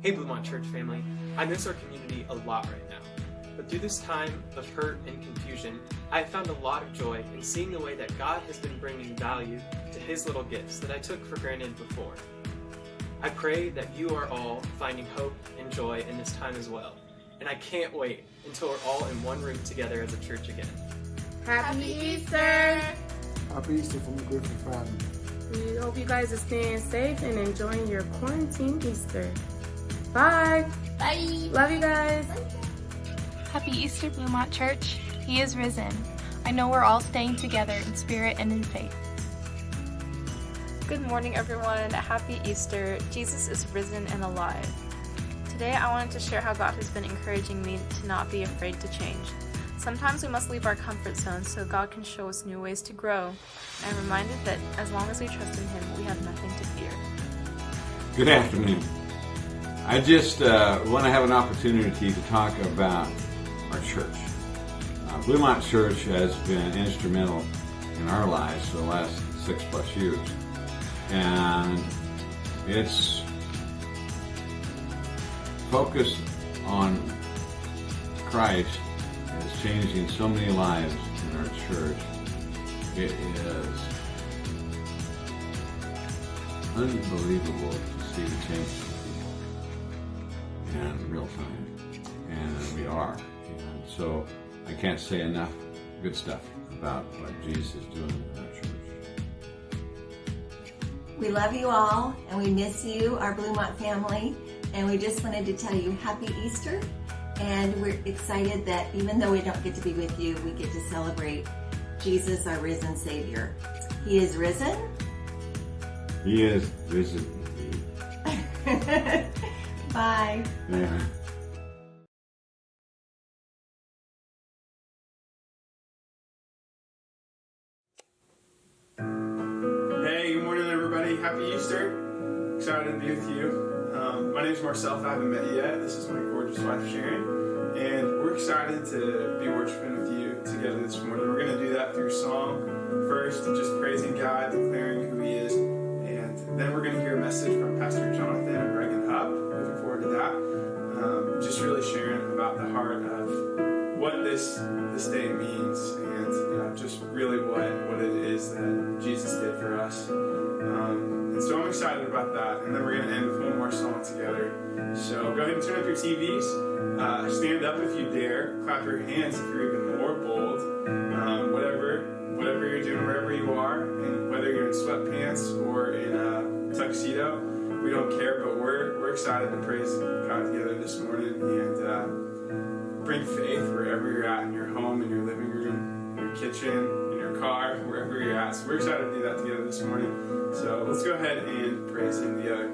Hey Bluemont Church family, I miss our community a lot right now. But through this time of hurt and confusion, I have found a lot of joy in seeing the way that God has been bringing value to His little gifts that I took for granted before. I pray that you are all finding hope and joy in this time as well. And I can't wait until we're all in one room together as a church again. Happy Easter! Happy Easter from the Griffin family. We hope you guys are staying safe and enjoying your quarantine Easter. Bye! Bye! Love you guys! Happy Easter, Bluemont Church. He is risen. I know we're all staying together in spirit and in faith. Good morning, everyone. Happy Easter. Jesus is risen and alive. Today, I wanted to share how God has been encouraging me to not be afraid to change. Sometimes we must leave our comfort zone so God can show us new ways to grow. I'm reminded that as long as we trust in Him, we have nothing to fear. Good afternoon. I just want to have an opportunity to talk about our church. Bluemont Church has been instrumental in our lives for the last 6+ years. And it's focused on Christ is changing so many lives in our church. It is unbelievable to see the change in real time. And we are. And so I can't say enough good stuff about what Jesus is doing in our church. We love you all, and we miss you, our Bluemont family, and we just wanted to tell you Happy Easter, and we're excited that even though we don't get to be with you, we get to celebrate Jesus, our risen Savior. He is risen. He is risen indeed. Bye. Yeah. Hey, good morning everybody. Happy Easter. Excited to be with you. My name's Marcel, if I haven't met you yet. This is my gorgeous wife Sharon. And we're excited to be worshiping with you together this morning. We're going to do that through song first, just praising God, declaring who He is. And then we're going to hear a message from Pastor Jonathan and Reagan Hupp. Looking forward to that. Just really sharing about the heart of what this day means and just really what it is that Jesus did for us. And so I'm excited about that. And then we're going to end with one more song together. So go ahead and turn up your TVs. Stand up if you dare. Clap your hands if you're even more bold. Whatever you're doing, wherever you are, and whether you're in sweatpants or in a tuxedo, we don't care. But we're excited to praise God together this morning and bring faith wherever you're at, in your home, in your living room, in your kitchen, in your car, wherever you're at. So we're excited to do that together this morning. So let's go ahead and praise Him together.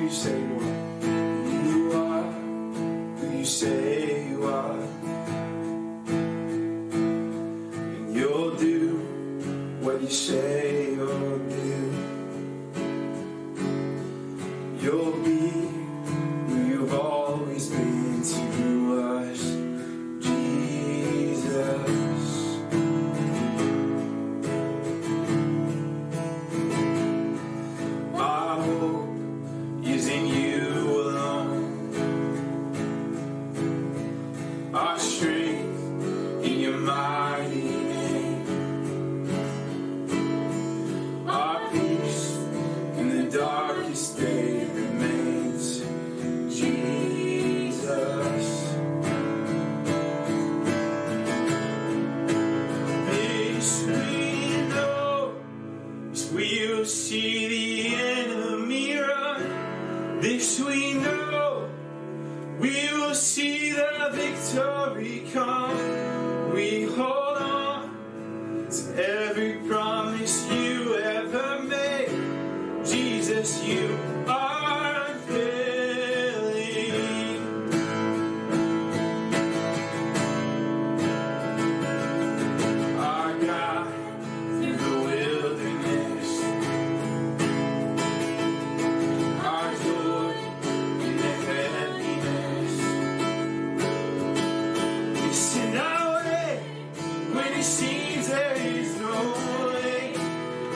you say you are. You are who you say you are. And you'll do what you say you'll do. You'll be who you've always been to us, Jesus. Our hope is in you alone. Our strength in your mighty name. Our peace in the darkest day remains, Jesus. This we know, is we'll see the enemy run. This we know, we will see the victory come. We hold on to every promise you ever made. Jesus, you are unfailing. Our God, through the wilderness, our joy in the heaviness. You send our way when it seems there is no way.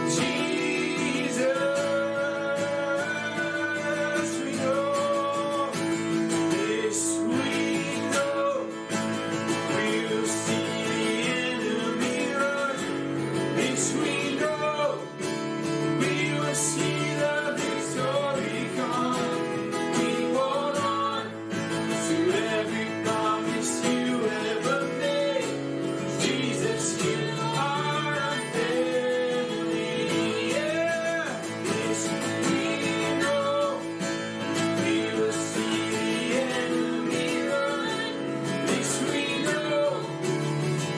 Jesus, we know, this we know, we will see the enemy run. This we know, we will see the victory come. We hold on to every promise you ever made. Jesus, you are unfailing. Yeah, this we know, we will see the enemy run. This we know,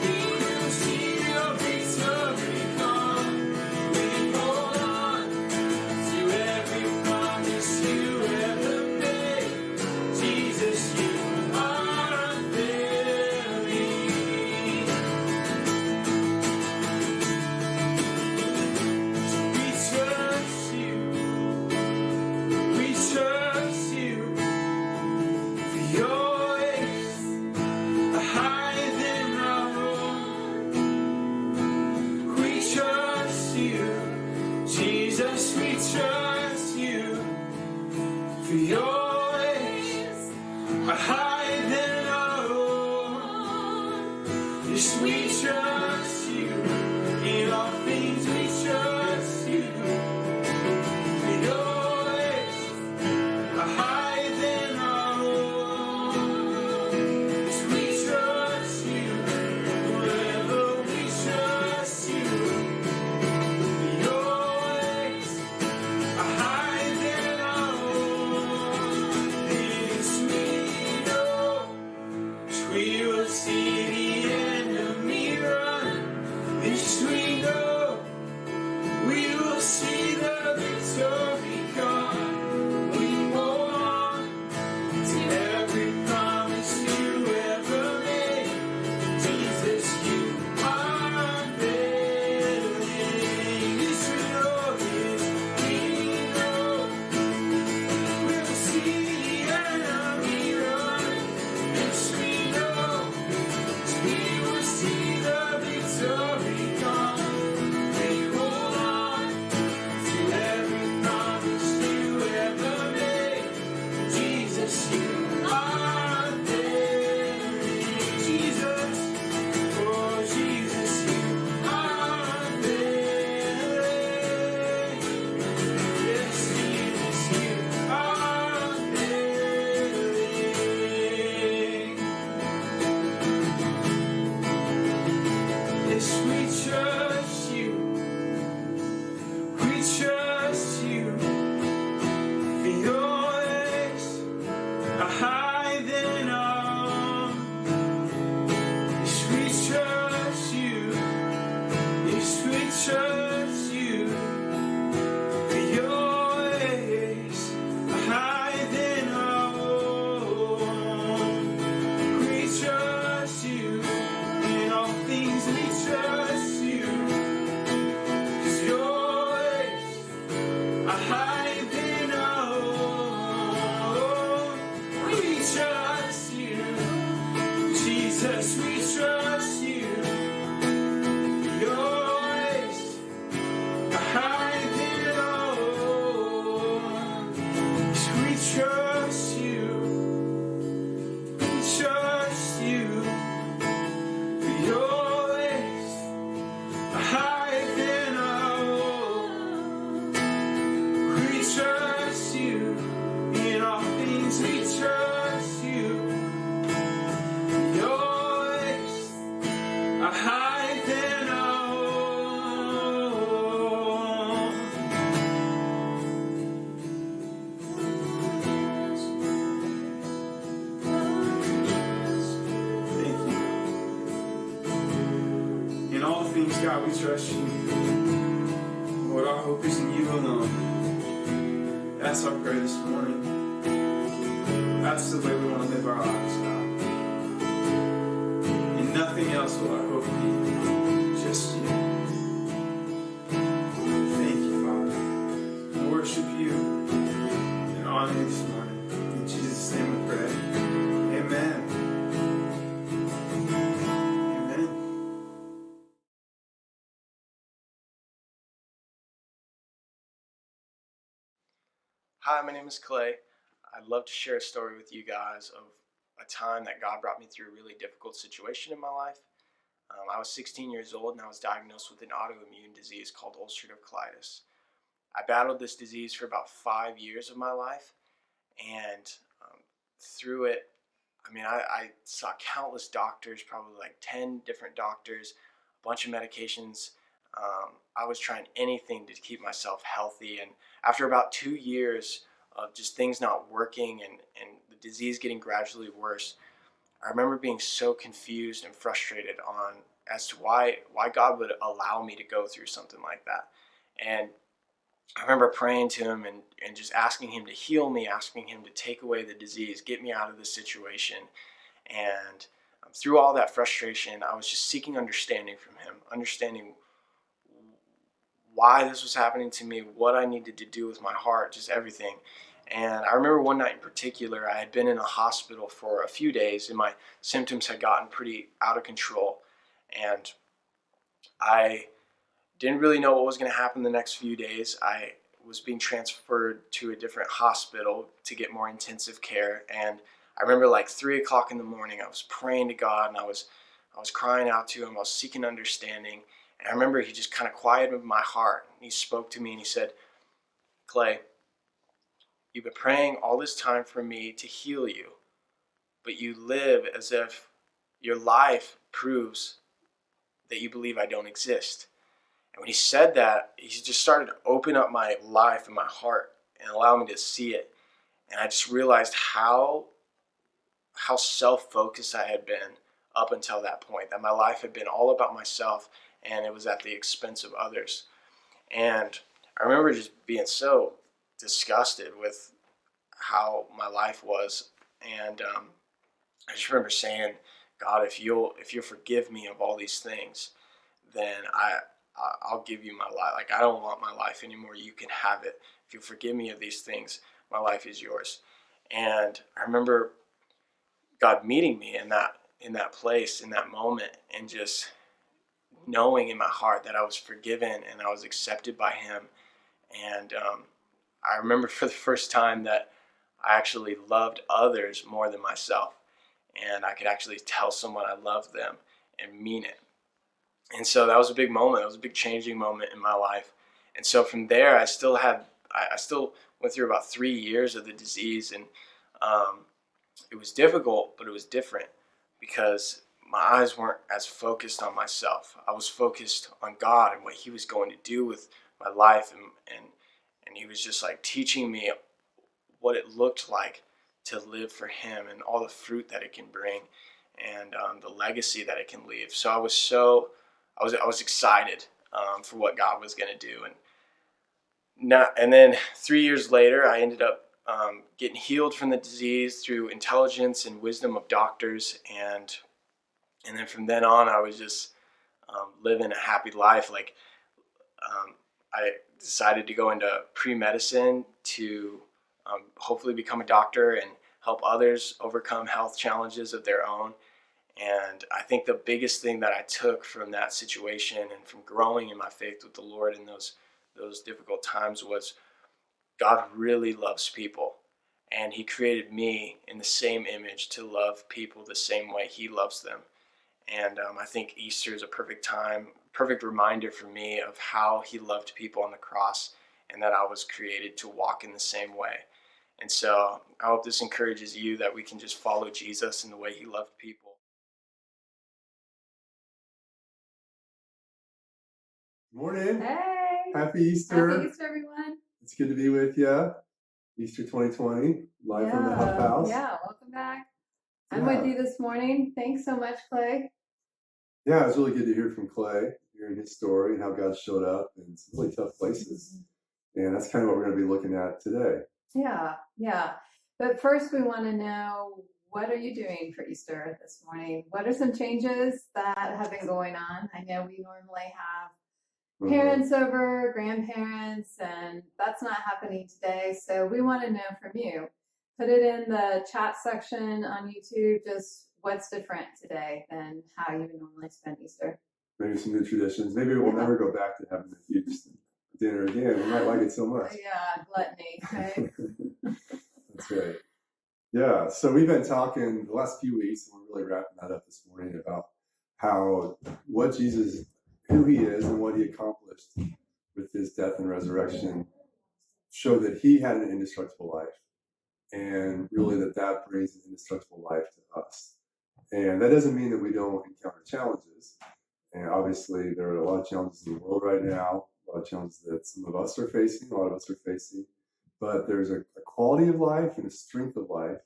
we will see your victory come. We hold on to every promise you ever made. Jesus, you are unfailing. We trust you. We trust you. For your ways are higher than our own. We trust you. Jesus, we trust you. For your ways are higher than our own. Yes, we trust you. In all things we trust you. For your ways are higher than our own. Yes, we trust you. Forever we trust you. For your ways are higher than our own. This we know, we will see the enemy run. God, we trust you. Lord, our hope is in you alone. That's our prayer this morning. That's the way we want to live our lives, God. In nothing else will our hope be. Just you. Thank you, Father. I worship you and honor you this morning. In Jesus' name we pray. Amen. Amen. Hi, my name is Clay. I'd love to share a story with you guys of a time that God brought me through a really difficult situation in my life. I was 16 years old and I was diagnosed with an autoimmune disease called ulcerative colitis. I battled this disease for about 5 years of my life, and through it, I saw countless doctors, probably like 10 different doctors, a bunch of medications. I was trying anything to keep myself healthy, and after about 2 years of just things not working and the disease getting gradually worse, I remember being so confused and frustrated as to why God would allow me to go through something like that. And I remember praying to him and just asking him to heal me, asking him to take away the disease, get me out of this situation. And through all that frustration, I was just seeking understanding from him, understanding why this was happening to me, what I needed to do with my heart, just everything. And I remember one night in particular, I had been in a hospital for a few days and my symptoms had gotten pretty out of control. And I didn't really know what was going to happen the next few days. I was being transferred to a different hospital to get more intensive care. And I remember like 3 o'clock in the morning, I was praying to God and I was crying out to him. I was seeking understanding. And I remember he just kind of quieted my heart. He spoke to me and he said, "Clay, you've been praying all this time for me to heal you, but you live as if your life proves that you believe I don't exist." And when he said that, he just started to open up my life and my heart and allow me to see it. And I just realized how self-focused I had been up until that point, that my life had been all about myself and it was at the expense of others. And I remember just being so disgusted with how my life was. And I just remember saying, "God, if you'll forgive me of all these things, then I'll give you my life. Like, I don't want my life anymore. You can have it. If you forgive me of these things, my life is yours." And I remember God meeting me in that place, in that moment, and just knowing in my heart that I was forgiven and I was accepted by him. And I remember for the first time that I actually loved others more than myself. And I could actually tell someone I loved them and mean it. And so that was a big moment. It was a big changing moment in my life. And so from there, I still went through about 3 years of the disease. And it was difficult, but it was different because my eyes weren't as focused on myself. I was focused on God and what he was going to do with my life. And he was just like teaching me what it looked like to live for him and all the fruit that it can bring and the legacy that it can leave. So I was excited for what God was going to do. And then 3 years later, I ended up getting healed from the disease through intelligence and wisdom of doctors. And then from then on, I was just living a happy life. Like, I decided to go into pre-medicine to hopefully become a doctor and help others overcome health challenges of their own. And I think the biggest thing that I took from that situation and from growing in my faith with the Lord in those difficult times was God really loves people. And he created me in the same image to love people the same way he loves them. And I think Easter is a perfect reminder for me of how he loved people on the cross and that I was created to walk in the same way. And so I hope this encourages you that we can just follow Jesus in the way he loved people. Morning. Hey. Happy Easter. Happy Easter, everyone. It's good to be with you. Easter 2020, live from the Hupp House. Yeah, welcome back. I'm with you this morning. Thanks so much, Clay. Yeah, it was really good to hear from Clay. hearing his story and how God showed up in some really tough places. And that's kind of what we're going to be looking at today. Yeah. But first, we want to know, what are you doing for Easter this morning? What are some changes that have been going on? I know we normally have parents over, grandparents, and that's not happening today. So we want to know from you. Put it in the chat section on YouTube, just what's different today than how you would normally spend Easter. Maybe some new traditions. Maybe we'll never go back to having a huge dinner again. We might like it so much. Yeah, gluttony, right? That's right. Yeah, so we've been talking the last few weeks, and we're really wrapping that up this morning about what Jesus, who he is and what he accomplished with his death and resurrection, show that he had an indestructible life, and really that brings an indestructible life to us. And that doesn't mean that we don't encounter challenges. And obviously there are a lot of challenges in the world right now, a lot of challenges that some of us are facing, a lot of us are facing. But there's a quality of life and a strength of life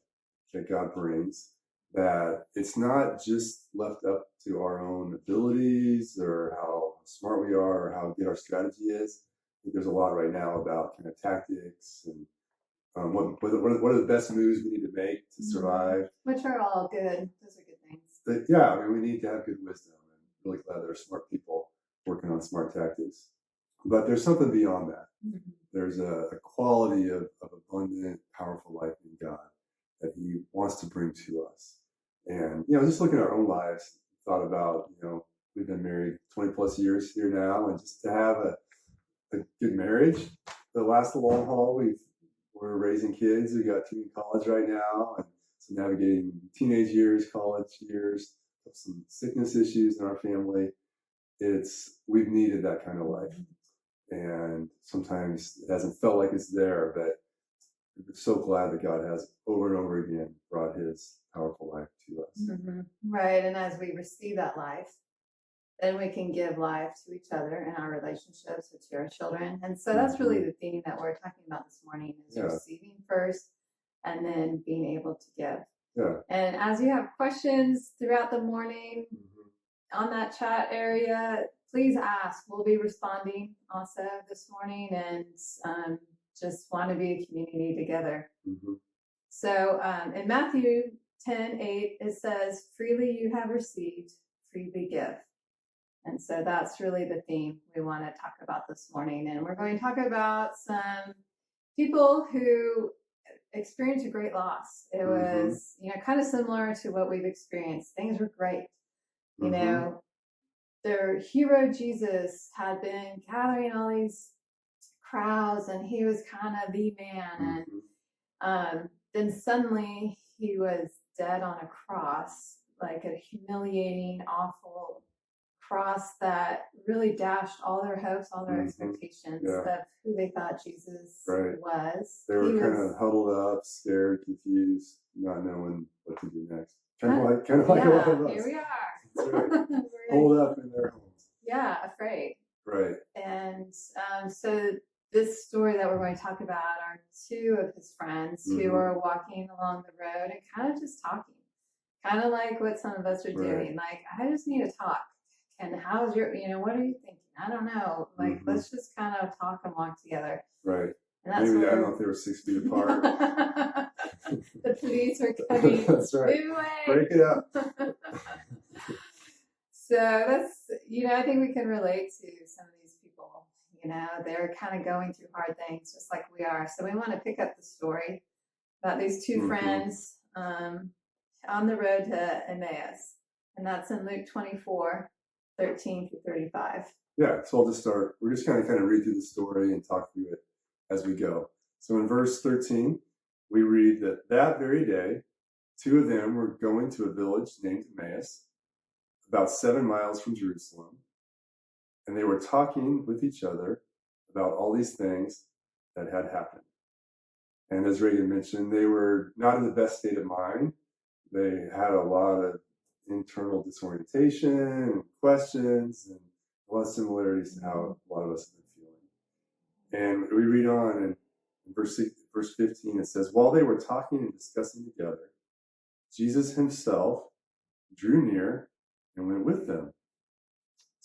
that God brings, that it's not just left up to our own abilities or how smart we are or how good our strategy is. I think there's a lot right now about kind of tactics and what are the best moves we need to make to survive. Which are all good. Those are good things. We need to have good wisdom. I'm really glad there are smart people working on smart tactics. But there's something beyond that. Mm-hmm. There's a quality of abundant, powerful life in God that he wants to bring to us. And, just looking at our own lives, thought about, we've been married 20 plus years here now, and just to have a good marriage that lasts the long haul. We're raising kids. We got 2 in college right now, and so navigating teenage years, college years, some sickness issues in our family. We've needed that kind of life. And sometimes it hasn't felt like it's there, but we're so glad that God has over and over again brought his powerful life to us. Mm-hmm. Right. And as we receive that life, then we can give life to each other in our relationships with our children. And so that's really the theme that we're talking about this morning, is receiving first and then being able to give. Yeah. And as you have questions throughout the morning on that chat area, please ask. We'll be responding also this morning, and just want to be a community together. Mm-hmm. So in Matthew 10:8, it says, "Freely you have received, freely give." And so that's really the theme we want to talk about this morning. And we're going to talk about some people who experienced a great loss. It was, kind of similar to what we've experienced. Things were great. Their hero Jesus had been gathering all these crowds, and he was kind of the man. And then suddenly he was dead on a cross, like a humiliating, awful cross that really dashed all their hopes, all their expectations of who they thought Jesus was. They were kind of huddled up, scared, confused, not knowing what to do next. Kind of like a lot of us. Here we are. That's right. Hold up in their homes. Yeah, afraid. Right. And so this story that we're going to talk about are 2 of his friends who are walking along the road and kind of just talking. Kind of like what some of us are doing. Like, I just need to talk. And how's your, what are you thinking? I don't know. Like, let's just kind of talk and walk together. Right. And that's maybe I don't know if they were 6 feet apart. The police are coming. That's right. Break it up. So that's, I think we can relate to some of these people. They're kind of going through hard things just like we are. So we want to pick up the story about these 2 friends on the road to Emmaus. And that's in Luke 24:13-35. Yeah, so I'll just start. We're just kind of read through the story and talk through it as we go. So in verse 13, we read that very day, 2 of them were going to a village named Emmaus, about 7 miles from Jerusalem, and they were talking with each other about all these things that had happened. And as Reagan mentioned, they were not in the best state of mind. They had a lot of internal disorientation and questions, and a lot of similarities to how a lot of us have been feeling. And we read on in verse 15, it says, "While they were talking and discussing together, Jesus himself drew near and went with them.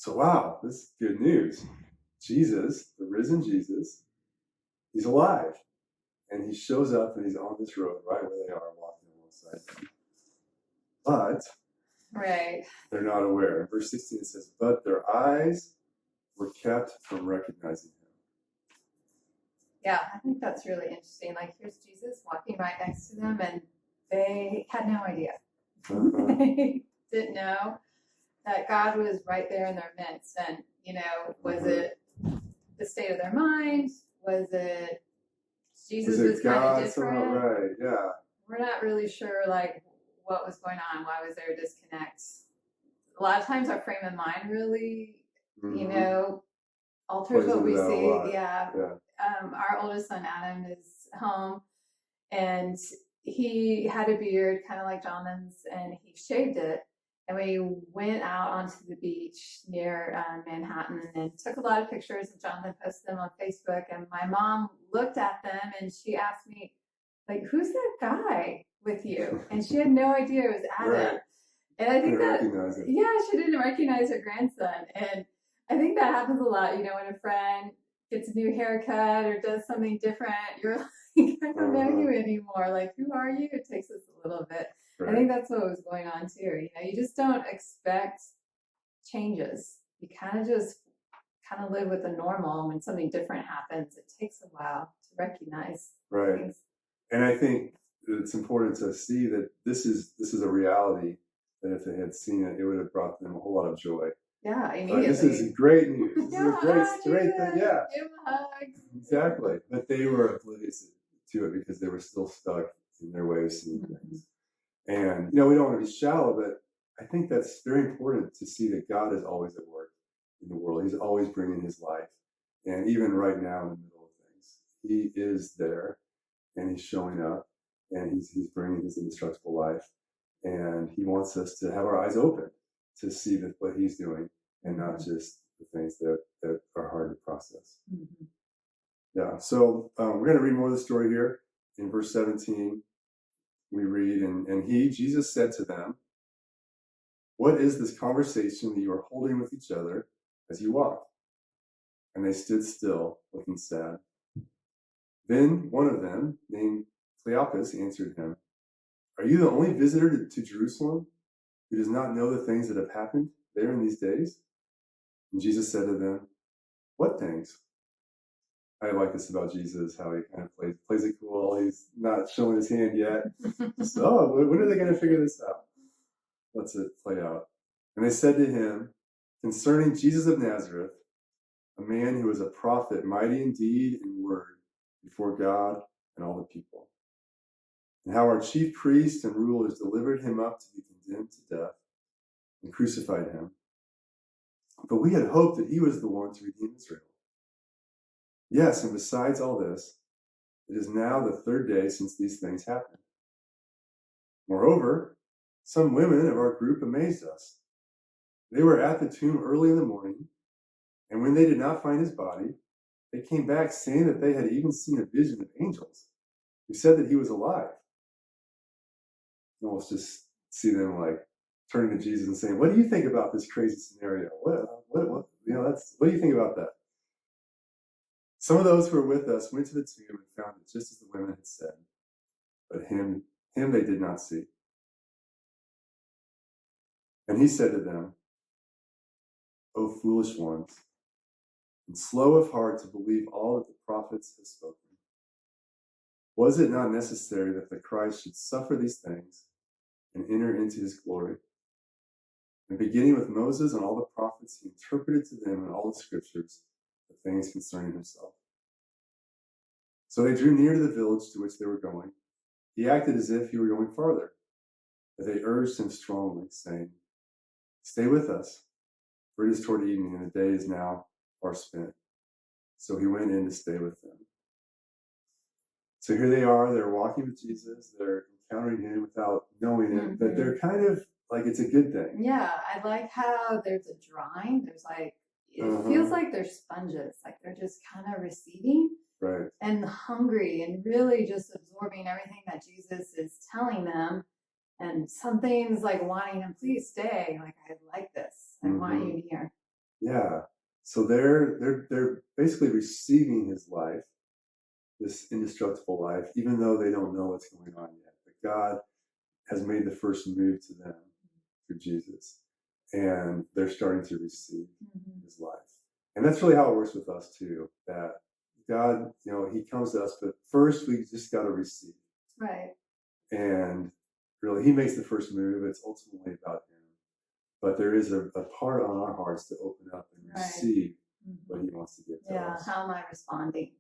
So, wow, this is good news. Jesus, the risen Jesus, he's alive. And he shows up and he's on this road right where they are walking alongside. But Right. they're not aware. In verse 16 it says, but their eyes were kept from recognizing him. Yeah, I think that's really interesting. Like, here's Jesus walking right next to them, and they had no idea. They didn't know that God was right there in their midst. And, was it the state of their mind? Was it Jesus was kind of different? Right, yeah. We're not really sure, like, what was going on. Why was there a disconnect? A lot of times our frame of mind really, alters what we see. Yeah. Our oldest son, Adam, is home, and he had a beard kind of like Jonathan's, and he shaved it. And we went out onto the beach near Manhattan and took a lot of pictures, and Jonathan posted them on Facebook. And my mom looked at them and she asked me, like, who's that guy with you? And she had no idea it was Adam. Right. And I think she didn't recognize her grandson. And I think that happens a lot, when a friend gets a new haircut or does something different, you're like, I don't know you anymore. Like, who are you? It takes us a little bit. Right. I think that's what was going on too. You just don't expect changes. You kind of live with the normal. When something different happens, it takes a while to recognize things. And I think it's important to see that this is a reality that if they had seen it, it would have brought them a whole lot of joy. Yeah, immediately. This is great news. This is a great thing. Yeah. Give him a hug. Exactly. But they were oblivious to it because they were still stuck in their way of seeing things. And, we don't want to be shallow, but I think that's very important to see that God is always at work in the world. He's always bringing his life. And even right now in the middle of things, he is there and he's showing up and he's bringing his indestructible life. And he wants us to have our eyes open to see what he's doing and not just the things that are hard to process. Mm-hmm. Yeah, so we're going to read more of the story here. In verse 17, we read, and Jesus said to them, what is this conversation that you are holding with each other as you walk? And they stood still, looking sad. Then one of them, named Cleopas, answered him, are you the only visitor to Jerusalem who does not know the things that have happened there in these days? And Jesus said to them, what things? I like this about Jesus, how he kind of plays it cool. He's not showing his hand yet. Just, when are they going to figure this out? Let's it play out. And they said to him, concerning Jesus of Nazareth, a man who was a prophet, mighty in deed and word before God and all the people. And how our chief priests and rulers delivered him up to be condemned to death and crucified him. But we had hoped that he was the one to redeem Israel. Yes, and besides all this, it is now the third day since these things happened. Moreover, some women of our group amazed us. They were at the tomb early in the morning, and when they did not find his body, they came back saying that they had even seen a vision of angels who said that he was alive. And let's just see them like turning to Jesus and saying, what do you think about this crazy scenario? What do you think about that? Some of those who were with us went to the tomb and found it just as the women had said, but him they did not see. And he said to them, O foolish ones, and slow of heart to believe all that the prophets have spoken. Was it not necessary that the Christ should suffer these things and enter into his glory? And beginning with Moses and all the prophets, he interpreted to them in all the scriptures the things concerning himself. So they drew near to the village to which they were going. He acted as if he were going farther, but they urged him strongly, saying, stay with us, for it is toward evening, and the day is now far spent. So he went in to stay with them. So here they are, they're walking with Jesus, they're encountering him without knowing it, but they're kind of like it's a good thing. Yeah, I like how there's a drawing, there's like, it feels like they're sponges, like they're just kind of receiving. Right. And hungry and really just absorbing everything that Jesus is telling them. And some things like wanting them, please stay. Like, I like this. I want you here. Yeah. So they're basically receiving his life, this indestructible life, even though they don't know what's going on yet. But God has made the first move to them through Jesus, and they're starting to receive his life. And that's really how it works with us too. That God, he comes to us, but first we just got to receive. Right. And really, he makes the first move. It's ultimately about him. But there is a part on our hearts to open up and receive what he wants to give to us. How am I responding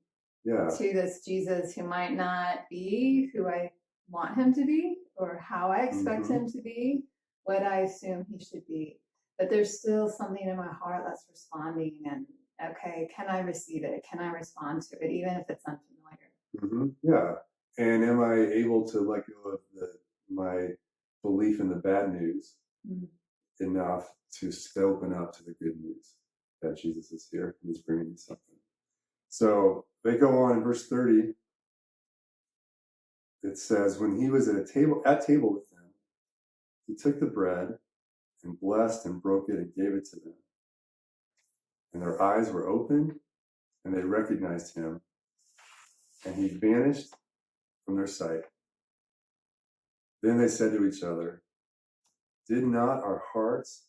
to this Jesus who might not be who I want him to be, or how I expect him to be, what I assume he should be? But there's still something in my heart that's responding, and okay, can I receive it? Can I respond to it, even if it's unfamiliar? Yeah. And am I able to let go of my belief in the bad news enough to open up to the good news that Jesus is here and he's bringing me something? So they go on in verse 30. It says, when he was at table with them, he took the bread and blessed and broke it and gave it to them. And their eyes were opened and they recognized him, and he vanished from their sight. Then they said to each other, did not our hearts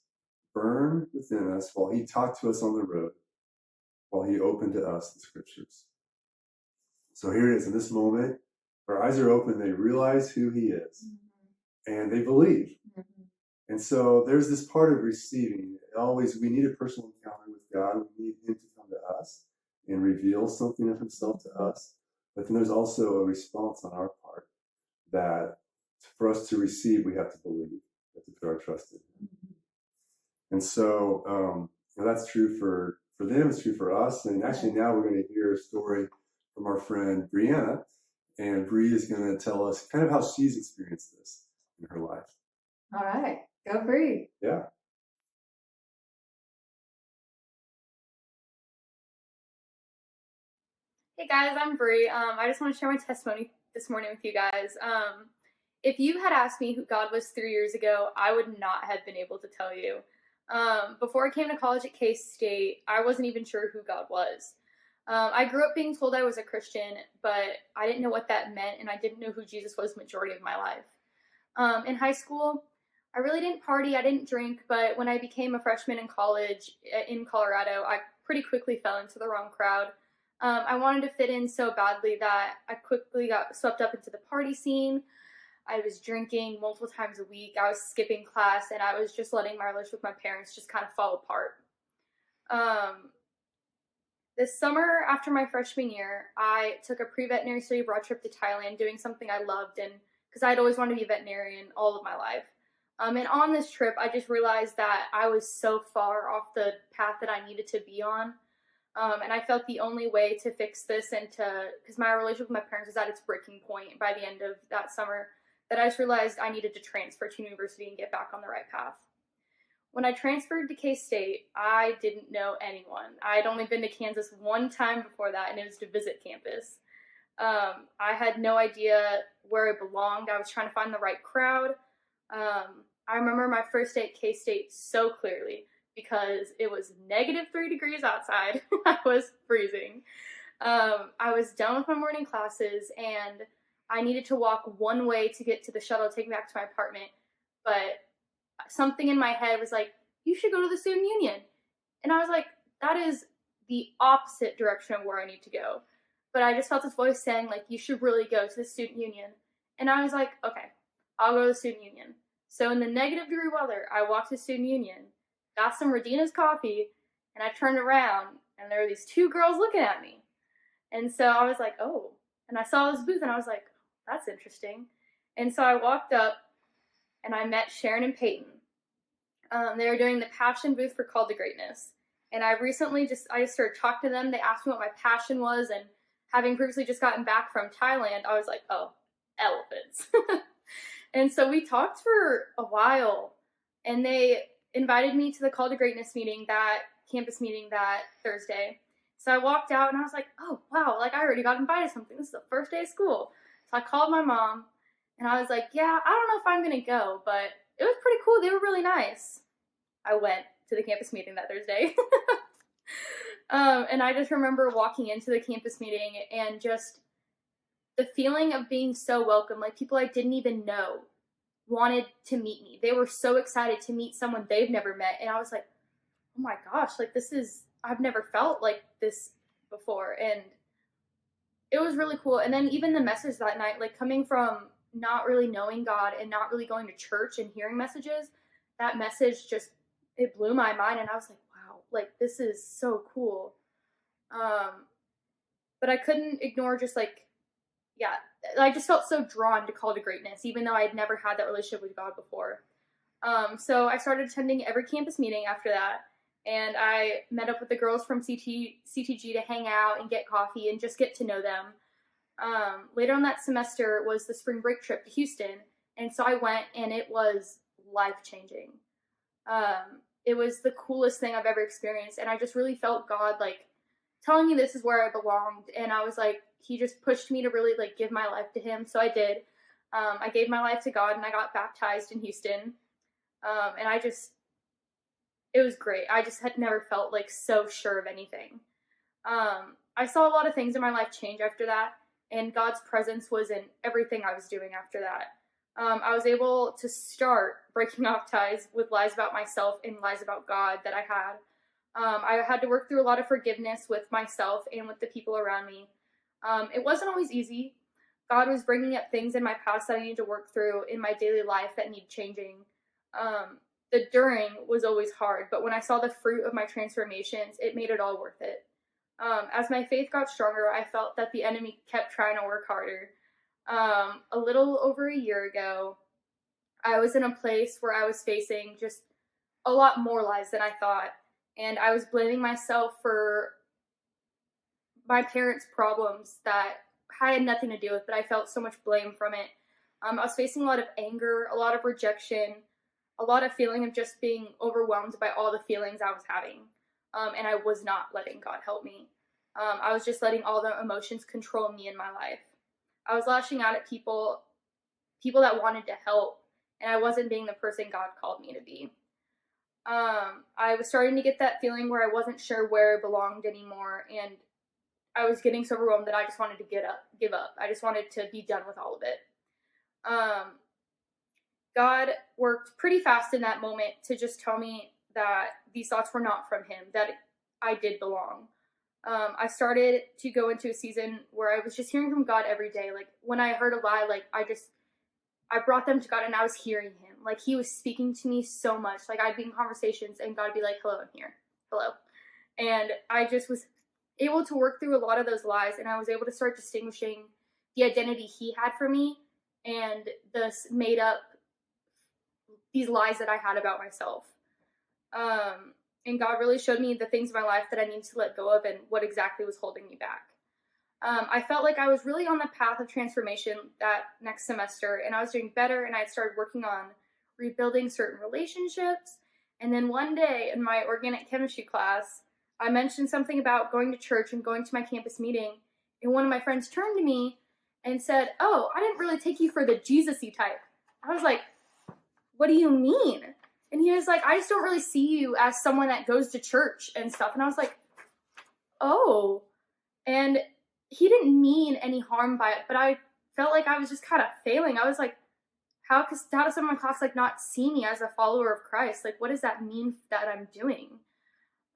burn within us while he talked to us on the road, while he opened to us the scriptures? So here it is in this moment, our eyes are open, they realize who he is, and they believe. And so there's this part of receiving. We need a personal encounter with God. We need him to come to us and reveal something of himself to us. But then there's also a response on our part that for us to receive, we have to believe. We have to put our trust in him. And so that's true for them. It's true for us. And actually now we're going to hear a story from our friend Brianna. And Bree is going to tell us kind of how she's experienced this in her life. All right. Go Bree. Yeah. Hey guys, I'm Bree. I just want to share my testimony this morning with you guys. If you had asked me who God was 3 years ago, I would not have been able to tell you. Before I came to college at K-State, I wasn't even sure who God was. I grew up being told I was a Christian, but I didn't know what that meant, and I didn't know who Jesus was the majority of my life. In high school, I really didn't party, I didn't drink, but when I became a freshman in college in Colorado, I pretty quickly fell into the wrong crowd. I wanted to fit in so badly that I quickly got swept up into the party scene. I was drinking multiple times a week, I was skipping class, and I was just letting my relationship with my parents just kind of fall apart. This summer, after my freshman year, I took a pre-veterinary study abroad trip to Thailand, doing something I loved, and because I'd always wanted to be a veterinarian all of my life. And on this trip, I just realized that I was so far off the path that I needed to be on. And I felt the only way to fix this because my relationship with my parents was at its breaking point by the end of that summer, that I just realized I needed to transfer to university and get back on the right path. When I transferred to K-State, I didn't know anyone. I had only been to Kansas one time before that, and it was to visit campus. I had no idea where I belonged. I was trying to find the right crowd. I remember my first day at K-State so clearly because it was -3 degrees outside. I was freezing. I was done with my morning classes, and I needed to walk one way to get to the shuttle to take me back to my apartment, but something in my head was like, you should go to the student union. And I was like, that is the opposite direction of where I need to go. But I just felt this voice saying, like, you should really go to the student union. And I was like, okay, I'll go to the student union. So in the -degree weather, I walked to the student union, got some Regina's coffee, and I turned around, and there were these two girls looking at me. And so I was like, oh. And I saw this booth, and I was like, that's interesting. And so I walked up, and I met Sharon and Peyton. They were doing the passion booth for Called to Greatness. And I just started talking to them. They asked me what my passion was, and having previously just gotten back from Thailand, I was like, oh, elephants. And so we talked for a while, and they invited me to the Call to Greatness meeting, that campus meeting that Thursday. So I walked out, and I was like, oh, wow, like I already got invited to something. This is the first day of school. So I called my mom, and I was like, yeah, I don't know if I'm going to go, but it was pretty cool. They were really nice. I went. to the campus meeting that Thursday. And I just remember walking into the campus meeting and just the feeling of being so welcome, like people I didn't even know wanted to meet me. They were so excited to meet someone they've never met. And I was like, oh my gosh, like I've never felt like this before. And it was really cool. And then even the message that night, like coming from not really knowing God and not really going to church and hearing messages, that message just, it blew my mind. And I was like, wow, like this is so cool. But I couldn't ignore just like, yeah, I just felt so drawn to Call to Greatness, even though I had never had that relationship with God before. So I started attending every campus meeting after that. And I met up with the girls from CTG to hang out and get coffee and just get to know them. Later on that semester was the spring break trip to Houston. And so I went, and it was life-changing. It was the coolest thing I've ever experienced. And I just really felt God, like, telling me this is where I belonged. And I was like, he just pushed me to really, like, give my life to him. So I did. I gave my life to God, and I got baptized in Houston. And it was great. I just had never felt, like, so sure of anything. I saw a lot of things in my life change after that. And God's presence was in everything I was doing after that. I was able to start breaking off ties with lies about myself and lies about God that I had. I had to work through a lot of forgiveness with myself and with the people around me. It wasn't always easy. God was bringing up things in my past that I needed to work through in my daily life that needed changing. The during was always hard, but when I saw the fruit of my transformations, it made it all worth it. As my faith got stronger, I felt that the enemy kept trying to work harder. A little over a year ago, I was in a place where I was facing just a lot more lies than I thought, and I was blaming myself for my parents' problems that I had nothing to do with, but I felt so much blame from it. I was facing a lot of anger, a lot of rejection, a lot of feeling of just being overwhelmed by all the feelings I was having. And I was not letting God help me. I was just letting all the emotions control me in my life. I was lashing out at people that wanted to help, and I wasn't being the person God called me to be. I was starting to get that feeling where I wasn't sure where I belonged anymore, and I was getting so overwhelmed that I just wanted to give up. I just wanted to be done with all of it. God worked pretty fast in that moment to just tell me that these thoughts were not from him, that I did belong. I started to go into a season where I was just hearing from God every day. Like, when I heard a lie, like, I brought them to God, and I was hearing him. Like, he was speaking to me so much. Like, I'd be in conversations, and God would be like, hello, I'm here. Hello. And I just was able to work through a lot of those lies, and I was able to start distinguishing the identity he had for me and this made up these lies that I had about myself. And God really showed me the things in my life that I needed to let go of and what exactly was holding me back. I felt like I was really on the path of transformation that next semester, and I was doing better, and I started working on rebuilding certain relationships. And then one day in my organic chemistry class, I mentioned something about going to church and going to my campus meeting, and one of my friends turned to me and said, oh, I didn't really take you for the Jesus-y type. I was like, what do you mean? And he was like, I just don't really see you as someone that goes to church and stuff. And I was like, oh. And he didn't mean any harm by it, but I felt like I was just kind of failing. I was like, how does someone in class like not see me as a follower of Christ? Like, what does that mean that I'm doing?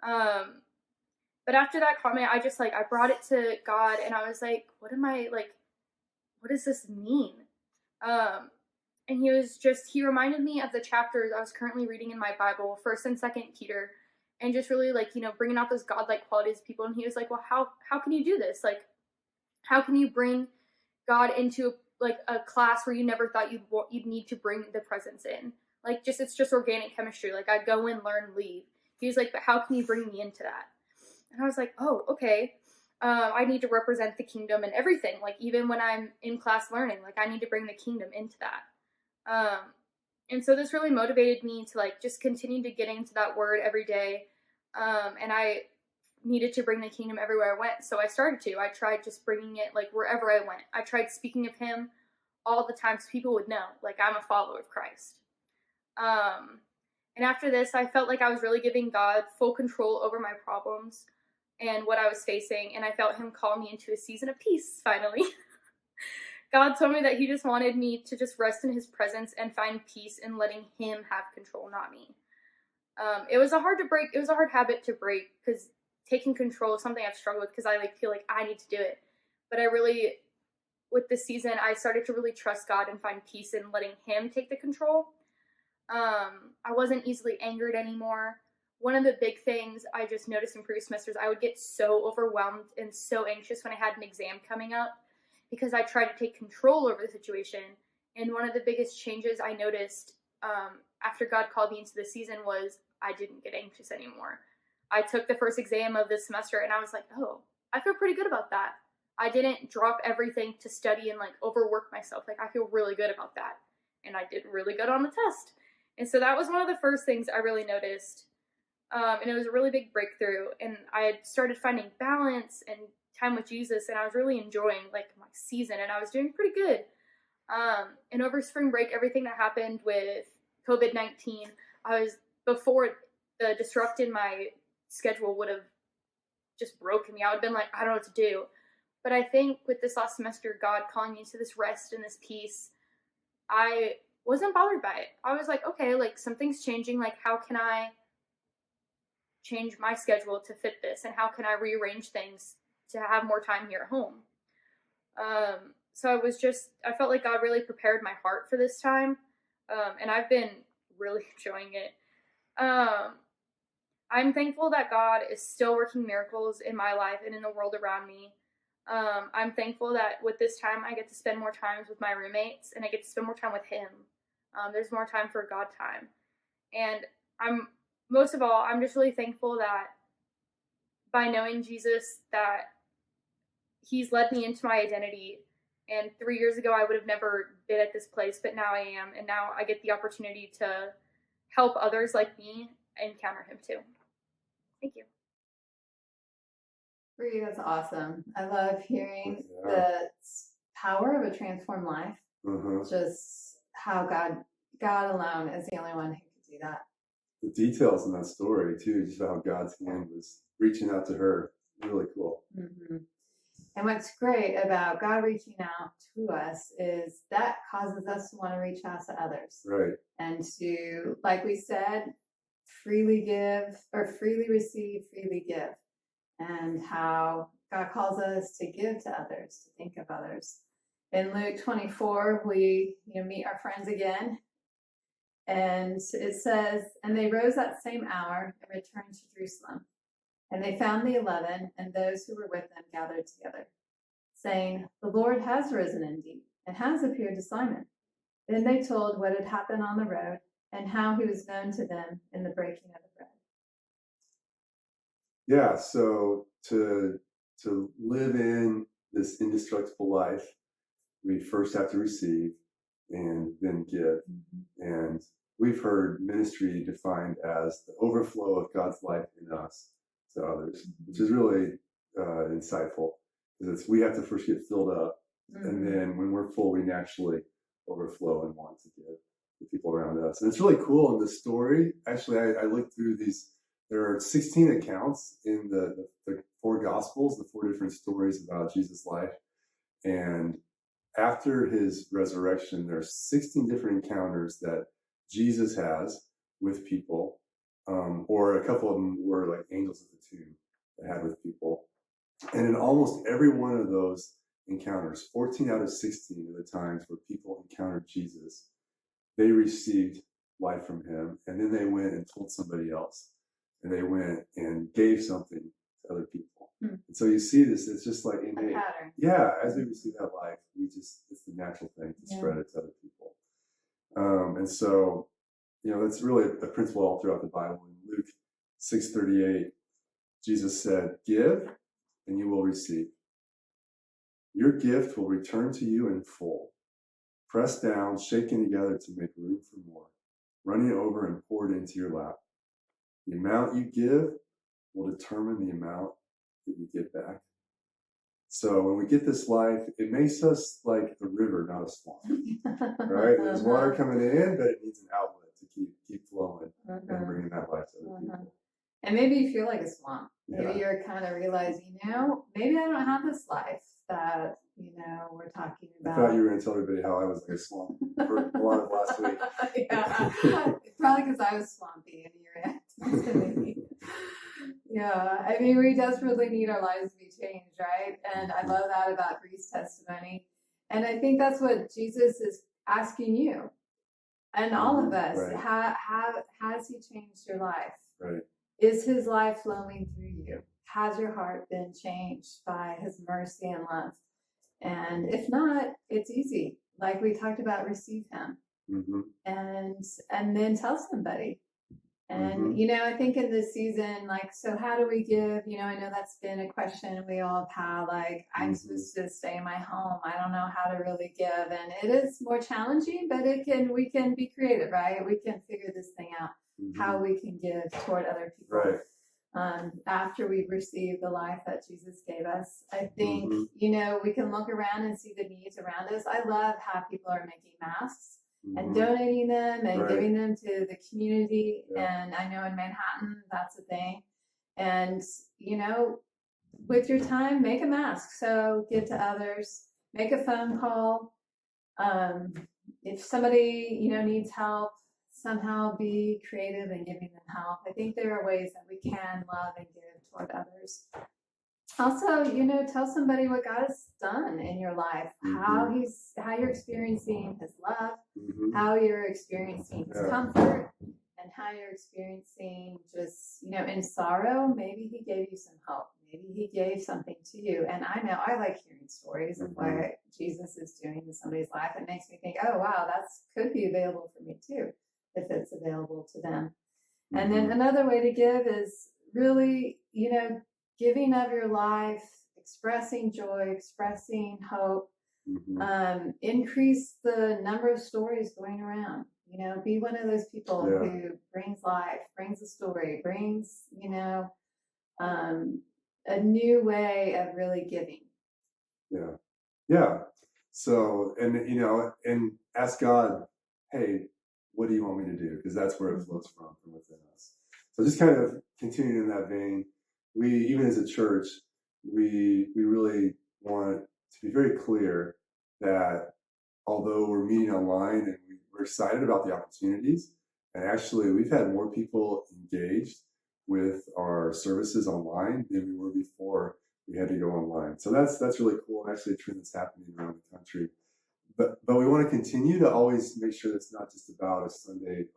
But after that comment, I brought it to God, and I was like, what does this mean? And he reminded me of the chapters I was currently reading in my Bible, 1st and 2nd Peter, and just really bringing out those godlike qualities of people. And he was like, well, how can you do this? Like, how can you bring God into a class where you never thought you'd need to bring the presence in? Like, it's just organic chemistry. Like, I go in, learn, leave. He was like, but how can you bring me into that? And I was like, oh, okay. I need to represent the kingdom and everything. Like, even when I'm in class learning, like, I need to bring the kingdom into that. And so this really motivated me to just continue to get into that word every day. And I needed to bring the kingdom everywhere I went. So I started to. I tried just bringing it wherever I went. I tried speaking of him all the time so people would know, I'm a follower of Christ. And after this, I felt like I was really giving God full control over my problems and what I was facing, and I felt him call me into a season of peace, finally. God told me that he just wanted me to just rest in his presence and find peace in letting him have control, not me. It was a hard habit to break, because taking control is something I've struggled with, because I feel like I need to do it. But with this season, I started to really trust God and find peace in letting him take the control. I wasn't easily angered anymore. One of the big things I just noticed in previous semesters, I would get so overwhelmed and so anxious when I had an exam coming up, because I tried to take control over the situation. And one of the biggest changes I noticed after God called me into the season was I didn't get anxious anymore. I took the first exam of this semester and I was like, oh, I feel pretty good about that. I didn't drop everything to study and overwork myself. I feel really good about that. And I did really good on the test. And so that was one of the first things I really noticed. And it was a really big breakthrough. And I had started finding balance and time with Jesus, and I was really enjoying my season, and I was doing pretty good. And over spring break, everything that happened with COVID-19, before the disrupt in my schedule would have just broken me. I would have been like, I don't know what to do. But I think with this last semester, God calling me into this rest and this peace, I wasn't bothered by it. I was like, okay, something's changing. How can I change my schedule to fit this? And how can I rearrange things to have more time here at home? So I felt like God really prepared my heart for this time. And I've been really enjoying it. I'm thankful that God is still working miracles in my life and in the world around me. I'm thankful that with this time, I get to spend more time with my roommates, and I get to spend more time with him. There's more time for God time. And most of all, I'm just really thankful that by knowing Jesus, that he's led me into my identity. And 3 years ago, I would have never been at this place, but now I am. And now I get the opportunity to help others like me encounter him too. Thank you. Bree, that's awesome. I love hearing the power of a transformed life. Just how God alone is the only one who can do that. The details in that story too, just how God's hand was reaching out to her, really cool. And what's great about God reaching out to us is that causes us to want to reach out to others. Right. And to, like we said, freely give, or freely receive, freely give. And how God calls us to give to others, to think of others. In Luke 24, we meet our friends again. And it says, and they rose that same hour and returned to Jerusalem. And they found the 11 and those who were with them gathered together, saying, the Lord has risen indeed and has appeared to Simon. Then they told what had happened on the road and how he was known to them in the breaking of the bread. Yeah, so to live in this indestructible life, we first have to receive and then give. And we've heard ministry defined as the overflow of God's life in us to others, which is really insightful, because we have to first get filled up, and then when we're full, we naturally overflow and want to give the people around us. And it's really cool in the story. Actually, I looked through these. There are 16 accounts in the four Gospels, the four different stories about Jesus' life. And after his resurrection, there are 16 different encounters that Jesus has with people, or a couple of them were like angels at the tomb that had with people. And in almost every one of those encounters, 14 out of 16 of the times where people encountered Jesus, they received life from him, and then they went and told somebody else. And they went and gave something to other people. And so you see this, it's just like innate. A pattern. Yeah, as we receive that life, it's the natural thing to spread it to other people. And so, that's really a principle all throughout the Bible. In Luke 6:38, Jesus said, give and you will receive. Your gift will return to you in full, pressed down, shaken together to make room for more, running over and poured into your lap. The amount you give will determine the amount that you get back. So when we get this life, it makes us like the river, not a swamp. Right? There's water coming in, but it needs an outlet to keep flowing. And people. And maybe you feel like a swamp. Yeah. Maybe you're kind of realizing, maybe I don't have this life that, we're talking I about. thought you were going to tell everybody how I was like a swamp for a lot of last week. Yeah, probably because I was swampy and you reacted to me. Yeah, I mean, we desperately need our lives to be changed, right? And I love that about Bree's testimony. And I think that's what Jesus is asking you and all of us. Right. Has he changed your life? Right. Is his life flowing through you? Has your heart been changed by his mercy and love? And if not, it's easy. Like we talked about, receive him. And then tell somebody. And, I think in this season, so how do we give? I know that's been a question we all have had, I'm supposed to stay in my home. I don't know how to really give. And it is more challenging, but we can be creative, right? We can figure this thing out, how we can give toward other people. Right. After we've received the life that Jesus gave us. I think, we can look around and see the needs around us. I love how people are making masks and donating them and giving them to the community. Yeah. And I know in Manhattan, that's a thing. And, with your time, make a mask. So give to others, make a phone call. If somebody, needs help, somehow be creative in giving them help. I think there are ways that we can love and give toward others. Also, tell somebody what God has done in your life, how you're experiencing his love, how you're experiencing his comfort, and how you're experiencing just, in sorrow, maybe he gave you some hope. Maybe he gave something to you. And I know I like hearing stories of what Jesus is doing in somebody's life. It makes me think, oh, wow, could be available for me too, if it's available to them. And then another way to give is really, giving of your life, expressing joy, expressing hope, increase the number of stories going around. Be one of those people who brings life, brings a story, brings, a new way of really giving. Yeah. Yeah. So, and ask God, hey, what do you want me to do? Because that's where it flows from within us. So just kind of continuing in that vein, we, even as a church, we really want to be very clear that although we're meeting online and we're excited about the opportunities, and actually we've had more people engaged with our services online than we were before we had to go online. So that's really cool, and actually a trend that's happening around the country. But we want to continue to always make sure it's not just about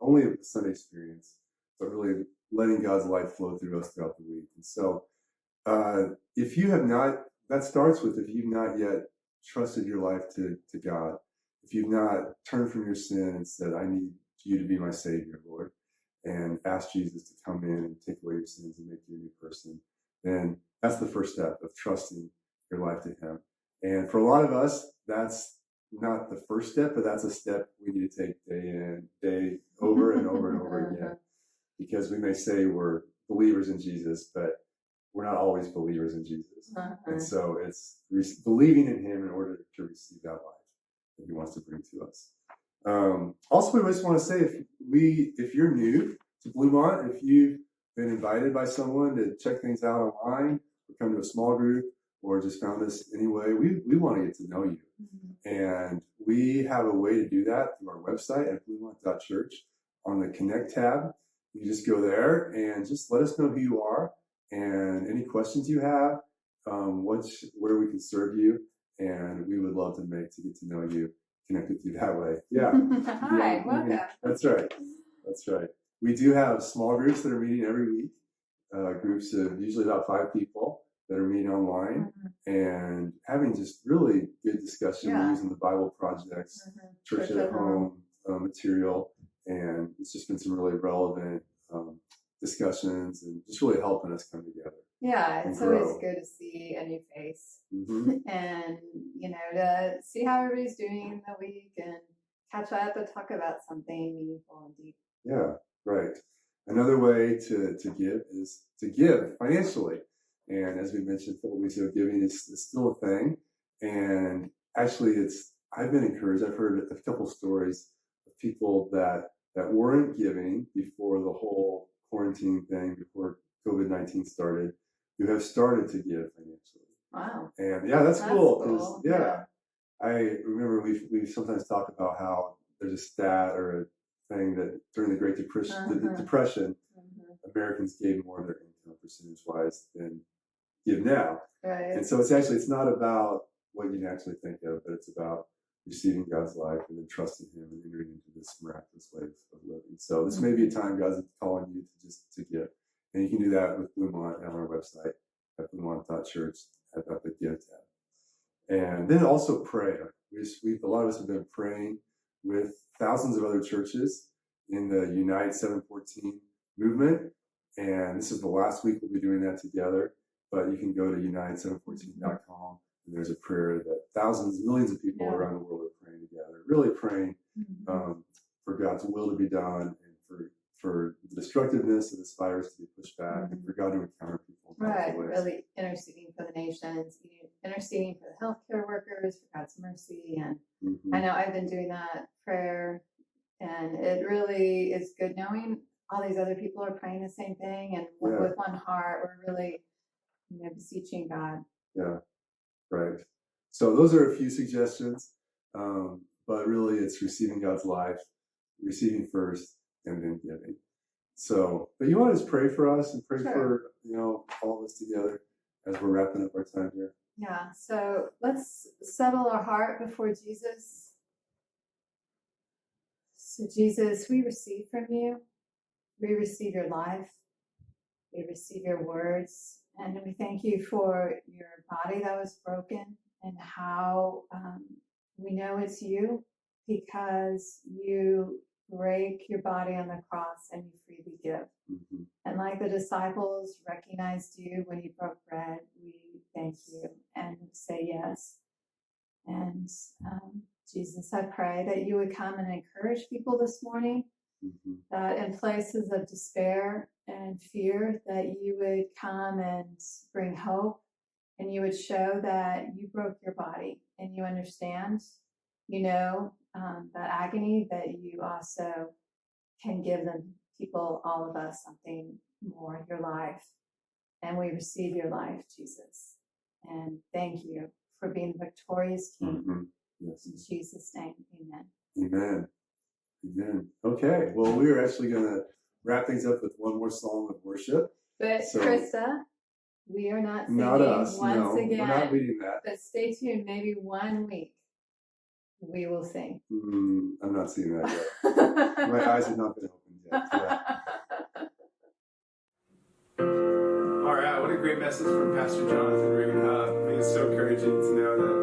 only a Sunday experience, but really letting God's light flow through us throughout the week. And so if you have not, that starts with if you've not yet trusted your life to God, if you've not turned from your sin and said, I need you to be my Savior, Lord, and ask Jesus to come in and take away your sins and make you a new person, then that's the first step of trusting your life to him. And for a lot of us, that's not the first step, but that's a step we need to take day in, day over and over and over again. Because we may say we're believers in Jesus, but we're not always believers in Jesus. And so it's believing in him in order to receive that life that he wants to bring to us. Also, we just want to say, if you're new to Bluemont, if you've been invited by someone to check things out online, or come to a small group, or just found us anyway, we want to get to know you. And we have a way to do that through our website at bluemont.church. On the Connect tab, you just go there and just let us know who you are and any questions you have, where we can serve you, and we would love to get to know you, connect with you that way. Yeah. Hi, welcome. That's right. We do have small groups that are meeting every week, groups of usually about 5 people that are meeting online and having just really good discussion. We're using the Bible Project's Church at Home material, and it's just been some really relevant discussions and just really helping us come together. Yeah, it's always good to see a new face and, to see how everybody's doing in the week and catch up and talk about something meaningful and deep. Yeah, right. Another way to give is to give financially. And as we mentioned a couple weeks ago, giving is still a thing. And actually, I've been encouraged. I've heard a couple stories of people that weren't giving before the whole quarantine thing, before COVID-19 started, who have started to give financially. Wow. And yeah, that's cool. 'Cause, Cool. yeah, I remember we sometimes talk about how there's a stat or a thing that during the Great Depression, the Depression, Americans gave more of their income percentage-wise than give now. Right. And so it's not about what you naturally think of, but it's about receiving God's life and then trusting Him and entering into this miraculous way of living. So this may be a time God's calling you to give. And you can do that with Bluemont on our website at bluemont.church at the Give tab. And then also pray. A lot of us have been praying with thousands of other churches in the Unite 714 movement. And this is the last week we'll be doing that together. But you can go to unite714.com, and there's a prayer that thousands, millions of people around the world are praying together, really praying for God's will to be done, and for the destructiveness of this virus to be pushed back, and for God to encounter people in powerful ways. Really interceding for the nations, interceding for the healthcare workers, for God's mercy. And I know I've been doing that prayer, and it really is good knowing all these other people are praying the same thing, and with one heart, we're really beseeching God. Yeah, right. So those are a few suggestions, but really it's receiving God's life, receiving first, and then giving. So, but you want to just pray for us and pray for all of us together as we're wrapping up our time here. Yeah. So let's settle our heart before Jesus. So Jesus, we receive from you. We receive your life. We receive your words. And we thank you for your body that was broken, and how we know it's you because you break your body on the cross and you freely give. And like the disciples recognized you when you broke bread, we thank you and say yes. And Jesus, I pray that you would come and encourage people this morning, that in places of despair and fear, that you would come and bring hope, and you would show that you broke your body and you understand, that agony, that you also can give them, people, all of us, something more, your life. And we receive your life, Jesus. And thank you for being the victorious King. Yes. In Jesus' name, amen. Amen. Amen. Okay, well, we are actually going to wrap things up with one more song of worship. But So- Krista, we are not singing Not us, once no. again. We're not leading that. But stay tuned, maybe 1 week we will sing. I'm not seeing that yet. My eyes have not been opened yet. All right, what a great message from Pastor Jonathan and Reagan Hupp. I think it's so encouraging to know that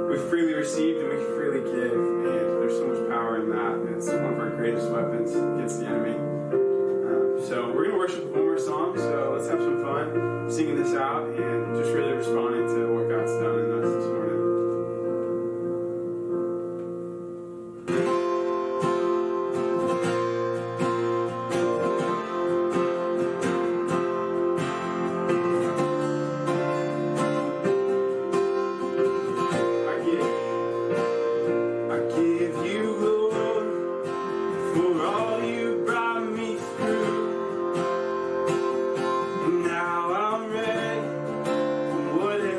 we freely received and we can freely give, and there's so much power in that. And it's one of our greatest weapons against the enemy. So we're going to worship with one more song, so let's have some fun singing this out and just really responding to what God's done in us this morning. Whatever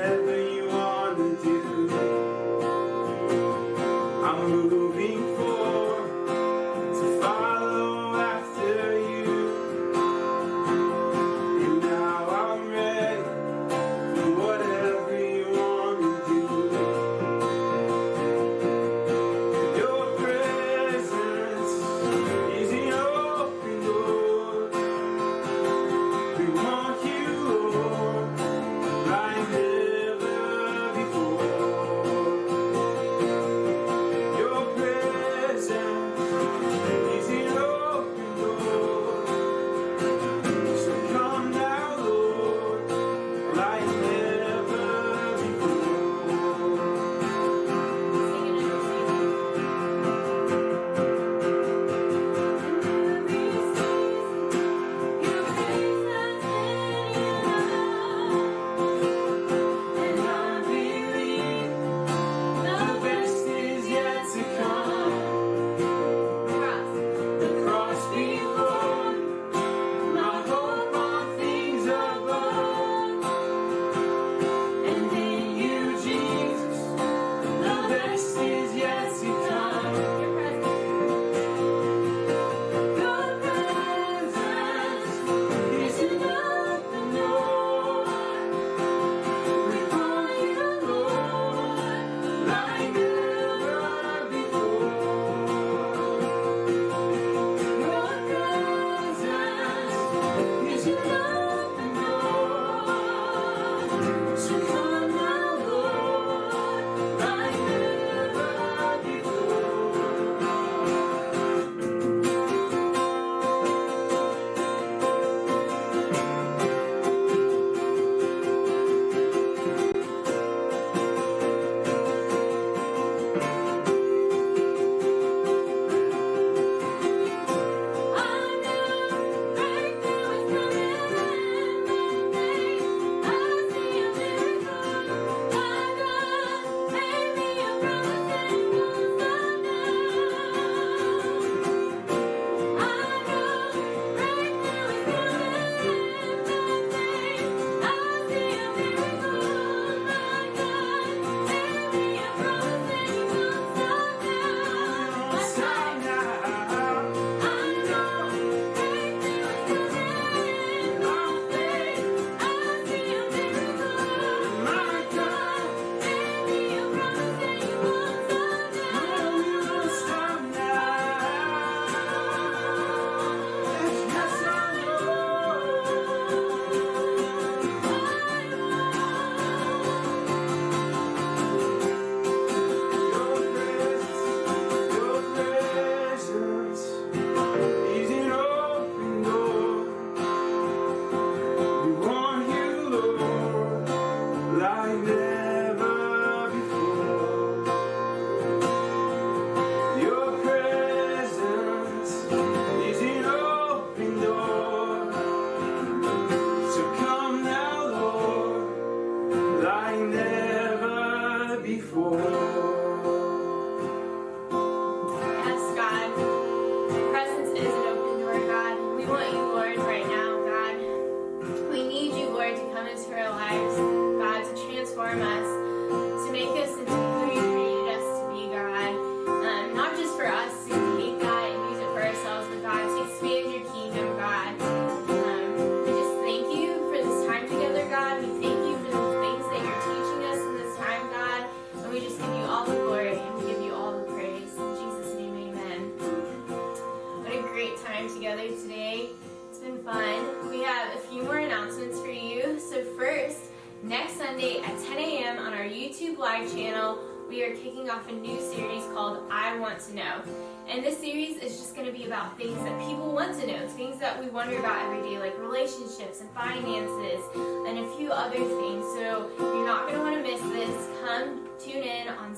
today. It's been fun. We have a few more announcements for you. So first, next Sunday at 10 a.m. on our YouTube live channel, we are kicking off a new series called I Want to Know. And this series is just going to be about things that people want to know, things that we wonder about every day, like relationships and finances and a few other things. So you're not going to want to miss this. Come tune in on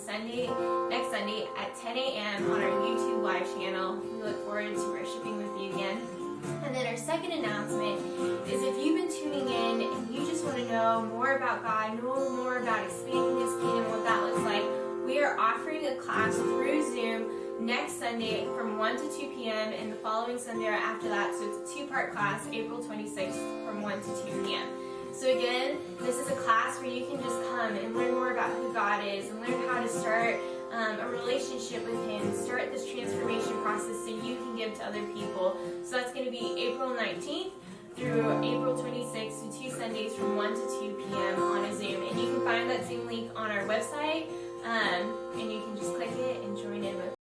next Sunday at 10 a.m. on our YouTube live channel. We look forward to worshiping with you again. And then our second announcement is if you've been tuning in and you just want to know more about God, know more about expanding His kingdom, what that looks like, we are offering a class through Zoom next Sunday from 1 to 2 p.m. and the following Sunday or after that. So it's a two-part class, April 26th from 1 to 2 p.m. So again, this is a class where you can just come and learn more about who God is and learn how to start a relationship with Him, start this transformation process so you can give to other people. So that's going to be April 19th through April 26th, so 2 Sundays from 1 to 2 p.m. on a Zoom. And you can find that Zoom link on our website, and you can just click it and join in with